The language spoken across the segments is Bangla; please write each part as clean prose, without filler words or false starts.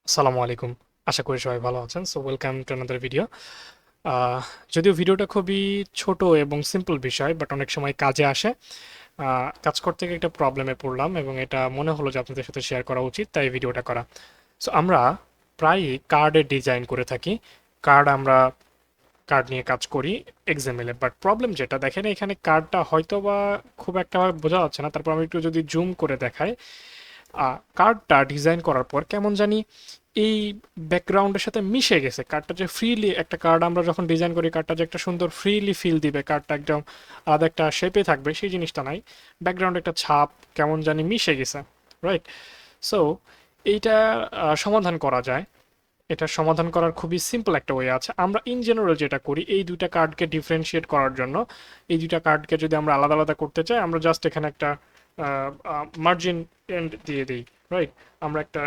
আসসালামু আলাইকুম। আশা করি সবাই ভালো আছেন। So welcome to another video. যদিও ভিডিওটা খুবই ছোট এবং সিম্পল বিষয়, বাট অনেক সময় কাজে আসে। কাজ করতে গিয়ে একটা প্রবলেমে পড়লাম এবং এটা মনে হলো যে আপনাদের সাথে শেয়ার করা উচিত, তাই ভিডিওটা করা। সো আমরা প্রায়ই কার্ডের ডিজাইন করে থাকি। আমরা কার্ড নিয়ে কাজ করি এক্সামেলে, বাট প্রবলেম যেটা দেখেন, এখানে কার্ডটা হয়তো বা খুব একটা বোঝা যাচ্ছে না। তারপর আমি একটু যদি জুম করে দেখাই, কার্ডটা ডিজাইন করার পর কেমন জানি এই ব্যাকগ্রাউন্ডের সাথে মিশে গেছে। কার্ডটা যে ফ্রিলি, একটা কার্ড আমরা যখন ডিজাইন করি, কার্ডটা যে একটা সুন্দর ফ্রিলি ফিল দিবে, কার্ডটা একদম আলাদা একটা শেপে থাকবে, সেই জিনিসটা নাই। ব্যাকগ্রাউন্ডে একটা ছাপ কেমন জানি মিশে গেছে, রাইট? সো এইটা সমাধান করা যায়। এটা সমাধান করার খুবই সিম্পল একটা ওয়ে আছে। আমরা ইন জেনারেল যেটা করি, এই দুইটা কার্ডকে ডিফারেন্সিয়েট করার জন্য, এই দুইটা কার্ডকে যদি আমরা আলাদা আলাদা করতে চাই, আমরা জাস্ট এখানে একটা মার্জিন এন্ড দিয়ে দিই, রাইট? আমরা একটা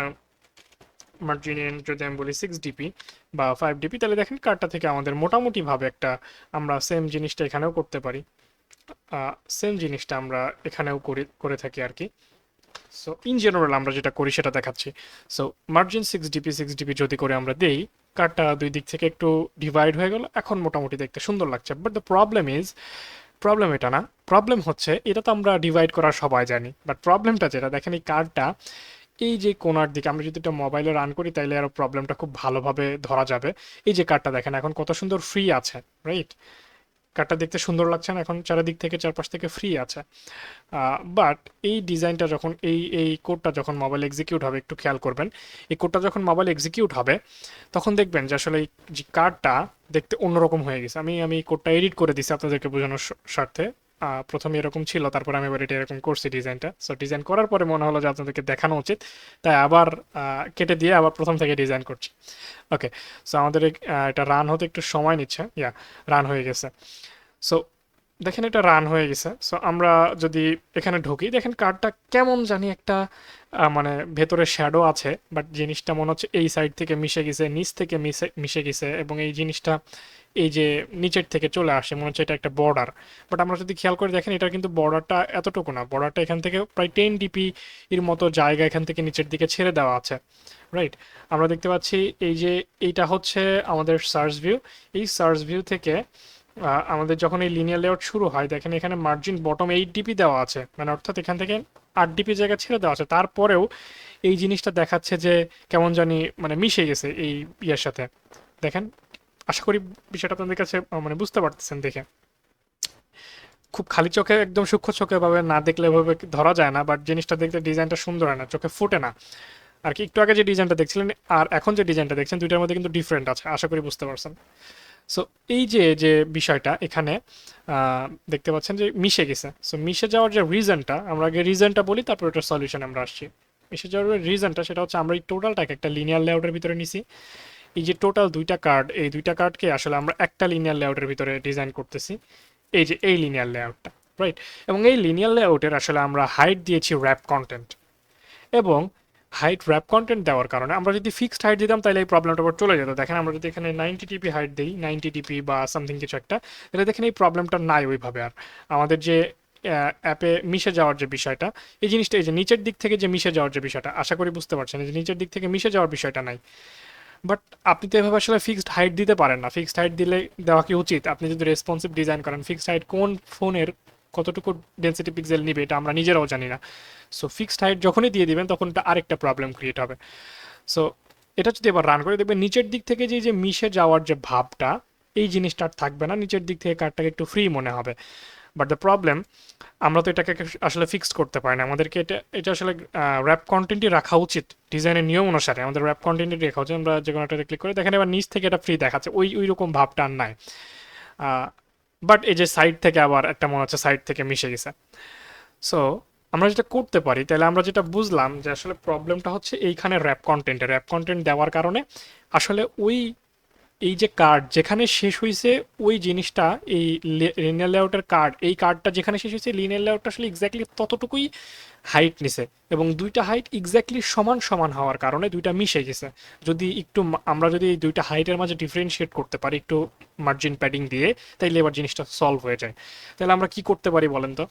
মার্জিন এন্ড যদি আমি বলি 6 ডিপি বা 5 ডিপি, তাহলে দেখেন কার্ডটা থেকে আমাদের মোটামুটিভাবে একটা, আমরা সেম জিনিসটা এখানেও করতে পারি। সেম জিনিসটা আমরা এখানেও করে থাকি আর কি। সো ইন জেনারেল আমরা যেটা করি সেটা দেখাচ্ছি। সো মার্জিন 6 ডিপি যদি করে আমরা দেই, কার্ডটা দুই দিক থেকে একটু ডিভাইড হয়ে গেল, এখন মোটামুটি দেখতে সুন্দর লাগছে। বাট দ্য প্রবলেম এটা না। প্রবলেম হচ্ছে, এটা তো আমরা ডিভাইড করা সবাই জানি, বাট প্রবলেমটা যেটা দেখেন, এই কার্ডটা এই যে কোণার দিকে, আমরা যদি এটা মোবাইলে রান করি তাহলে আরো প্রবলেমটা খুব ভালোভাবে ধরা যাবে। এই যে কার্ডটা দেখেন এখন কত সুন্দর ফ্রি আছে, রাইট? কার্ডটা দেখতে সুন্দর লাগছে না? এখন চারিদিক থেকে, চারপাশ থেকে ফ্রি আছে। বাট এই ডিজাইনটা যখন, এই কোডটা যখন মোবাইল এক্সিকিউট হবে, একটু খেয়াল করবেন, এই কোডটা যখন মোবাইল এক্সিকিউট হবে, তখন দেখবেন যে আসলে এই যে কার্ডটা দেখতে অন্যরকম হয়ে গেছে। আমি এই কোডটা এডিট করে দিছি আপনাদেরকে বোঝানোর স্বার্থে। প্রথমে এরকম ছিল, তারপর আমি এবার এটা এরকম করছি ডিজাইনটা। সো ডিজাইন করার পরে মনে হলো যে আপনাদেরকে দেখানো উচিত, তাই আবার কেটে দিয়ে আবার প্রথম থেকে ডিজাইন করছি। ওকে। সো আমাদের এটা রান হতে একটু সময় নিচ্ছে। রান হয়ে গেছে। সো দেখেন এটা রান হয়ে গেছে। সো আমরা যদি এখানে ঢুকি, দেখেন কার্ডটা কেমন জানি একটা, মানে ভেতরে শ্যাডো আছে, বাট জিনিসটা মনে হচ্ছে এই সাইড থেকে মিশে গেছে, নিচ থেকে মিশে মিশে গেছে, এবং এই জিনিসটা এই যে নিচের থেকে চলে আসে, মনে হচ্ছে এটা একটা বর্ডার। বাট আমরা যদি খেয়াল করে দেখেন, এটা কিন্তু বর্ডারটা এতটুকু না, বর্ডারটা এখান থেকে প্রায় 10 ডিপি এর মতো জায়গা এখান থেকে নিচের দিকে ছেড়ে দেওয়া আছে, রাইট? আমরা দেখতে পাচ্ছি এই যে এইটা হচ্ছে আমাদের সার্চ ভিউ। এই সার্চ ভিউ থেকে আমাদের যখন এই লিনিয়ার লেআউট শুরু হয়, দেখেন এখানে মার্জিন বটম 8 ডিপি দেওয়া আছে, মানে অর্থাৎ এখান থেকে 8 ডিপি জায়গা ছেড়ে দেওয়া আছে। তারপরেও এই জিনিসটা দেখাচ্ছে যে কেমন জানি মানে মিশে গেছে এই ইয়ের সাথে। দেখেন, আশা করি বিষয়টা আপনাদের কাছে মানে বুঝতে পারতেছেন দেখে। খুব খালি চোখে, একদম সূক্ষ্ম চোখে ভাবে না দেখলে এভাবে ধরা যায় না, বাট জিনিসটা দেখতে ডিজাইনটা সুন্দর হয় না, চোখে ফুটে না আর কি। একটু আগে যে ডিজাইনটা দেখছিলেন আর এখন যে ডিজাইনটা দেখছেন, দুইটার মধ্যে কিন্তু ডিফারেন্ট আছে, আশা করি বুঝতে পারছেন। সো এই যে যে বিষয়টা এখানে দেখতে পাচ্ছেন যে মিশে গেছে। সো মিশে যাওয়ার যে রিজনটা, আমরা আগে রিজনটা বলি, তারপর ওটার সলিউশন আমরা আসছি। মিশে যাওয়ার রিজনটা সেটা হচ্ছে, আমরা এই টোটালটাকে একটা লিনিয়ার লেআউটের ভিতরে নিছি। এই যে টোটাল দুইটা কার্ড, এই দুইটা কার্ডকে আসলে আমরা একটা লিনিয়ার লেআউটের ভিতরে ডিজাইন করতেছি। এই যে এই লিনিয়ার লেআউটটা, রাইট? এবং এই লিনিয়ার লেআউটের আসলে আমরা হাইট দিয়েছি র্যাপ কন্টেন্ট, এবং হাইট র্যাপ কন্টেন্ট দেওয়ার কারণে আমরা যদি ফিক্সড হাইট দিতাম তাহলে এই প্রবলেমটা আবার চলে যেত। দেখেন আমরা যদি এখানে 90 ডিপি হাইট দিই, 90 ডিপি বা সামথিং কিছু একটা, তাহলে দেখেন এই প্রবলেমটা নাই ওইভাবে আর। আমাদের যে অ্যাপে মিশে যাওয়ার যে বিষয়টা, এই জিনিসটা, এই যে নিচের দিক থেকে যে মিশে যাওয়ার যে বিষয়টা, আশা করি বুঝতে পারছেন, এই যে নিচের দিক থেকে মিশে যাওয়ার বিষয়টা নাই। বাট আপনি তো এভাবে আসলে ফিক্সড হাইট দিতে পারেন না। ফিক্সড হাইট দিলে দেওয়া কি উচিত? আপনি যদি রেসপন্সিভ ডিজাইন করেন, ফিক্সড হাইট কোন ফোনের কতটুকু ডেন্সিটি পিক্সেল নিবে এটা আমরা নিজেরাও জানি না। সো ফিক্সড হাইট যখনই দিয়ে দিবেন, তখন এটা আরেকটা প্রবলেম ক্রিয়েট হবে। সো এটা যদি এবার রান করে দেখবেন, নিচের দিক থেকে যে যে মিশে যাওয়ার যে ভাবটা, এই জিনিসটা আর থাকবে না। নিচের দিক থেকে কার্ডটাকে একটু ফ্রি মনে হবে। বাট দ্য প্রবলেম, আমরা তো এটাকে আসলে ফিক্সড করতে পারি না। আমাদেরকে এটা এটা আসলে র্যাপ কন্টেন্টই রাখা উচিত। ডিজাইনের নিয়ম অনুসারে আমাদের র্যাপ কন্টেন্টই রাখা উচিত। আমরা যে কোনো একটা ক্লিক করে দেখেন, এবার নিচ থেকে এটা ফ্রি দেখাচ্ছে, ওই ওই রকম ভাবটা আর নাই। বাট এই যে সাইড থেকে আবার একটা মনে হচ্ছে সাইড থেকে মিশে গেছে। সো আমরা যেটা করতে পারি, তাহলে আমরা যেটা বুঝলাম যে আসলে প্রবলেমটা হচ্ছে এইখানে র্যাপ কন্টেন্ট দেওয়ার কারণে আসলে ওই, এই যে কার্ড যেখানে শেষ হয়েছে, ওই জিনিসটা, এই লিনিয়ার লেআউটের কার্ড, এই কার্ডটা যেখানে শেষ হয়েছে, লিনিয়ার লেআউটটা আসলে এক্স্যাক্টলি ততটুকুই হাইট নিছে এবং দুইটা হাইট এক্স্যাক্টলি সমান সমান হওয়ার কারণে দুইটা মিশে গেছে। যদি একটু আমরা যদি এই দুইটা হাইটের মাঝে ডিফারেন্সিয়েট করতে পারি একটু মার্জিন প্যাডিং দিয়ে, তাইলে এবার জিনিসটা সলভ হয়ে যায়। তাহলে আমরা কি করতে পারি বলেন তো?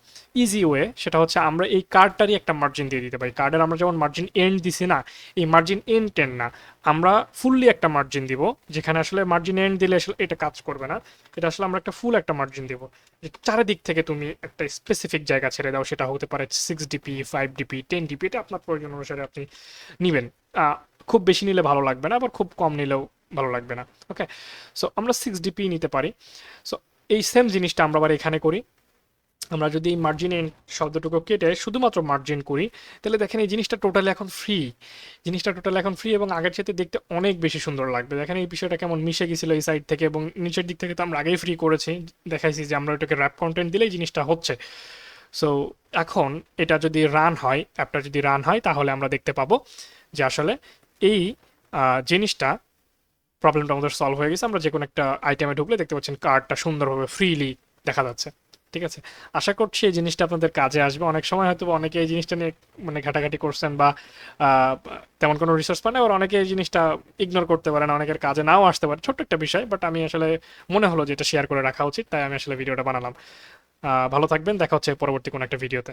ইজি ওয়ে সেটা হচ্ছে আমরা এই কার্ডটারই একটা মার্জিন দিয়ে দিতে পারি। কার্ডের আমরা যেমন মার্জিন এন্ড দিছি না, এই মার্জিন এন্ড টেন না, আমরা ফুললি একটা মার্জিন দিব, যেখানে আসলে মার্জিন এন্ড দিলে আসলে এটা কাজ করবে না। এটা আসলে আমরা একটা ফুল একটা মার্জিন দিব, যে চারিদিক থেকে তুমি একটা স্পেসিফিক জায়গা ছেড়ে দাও। সেটা হতে পারে 6 ডিপি, 5 ডিপি, 10 ডিপি, এটা আপনার প্রয়োজন অনুসারে আপনি নিবেন। খুব বেশি নিলে ভালো লাগবে না, আবার খুব কম নিলেও ভালো লাগবে না। ওকে, সো আমরা 6 ডিপি নিতে পারি। সো এই সেম জিনিসটা আমরা আবার এখানে করি। আমরা যদি এই মার্জিন এন্ড শব্দটুকু কেটে শুধুমাত্র মার্জিন করি, তাহলে দেখেন এই জিনিসটা টোটালি এখন ফ্রি। জিনিসটা টোটালি এখন ফ্রি এবং আগের সাথে দেখতে অনেক বেশি সুন্দর লাগবে। দেখেন এই বিষয়টা কেমন মিশে গেছিল এই সাইড থেকে, এবং নিচের দিক থেকে তো আমরা আগেই ফ্রি করেছি, দেখাইছি যে আমরা ওটাকে র্যাপ কন্টেন্ট দিলেই জিনিসটা হচ্ছে। সো এখন এটা যদি রান হয়, অ্যাপটা যদি রান হয়, তাহলে আমরা দেখতে পাবো যে আসলে এই জিনিসটা, প্রবলেমটা আমাদের সলভ হয়ে গেছে। আমরা যে কোনো একটা আইটেমে ঢুকলে দেখতে পাচ্ছেন কার্ডটা সুন্দরভাবে ফ্রিলি দেখা যাচ্ছে। ঠিক আছে, আশা করছি এই জিনিসটা আপনাদের কাজে আসবে। অনেক সময় হয়তো অনেকে এই জিনিসটা নিয়ে মানে ঘাটাঘাটি করছেন বা তেমন কোনো রিসোর্স পান না, আবার অনেকে এই জিনিসটা ইগনোর করতে পারেন, অনেকের কাজে নাও আসতে পারে। ছোট্ট একটা বিষয়, বাট আমি আসলে মনে হলো যে এটা শেয়ার করে রাখা উচিত, তাই আমি আসলে ভিডিওটা বানালাম। ভালো থাকবেন, দেখা হচ্ছে পরবর্তী কোনো একটা ভিডিওতে।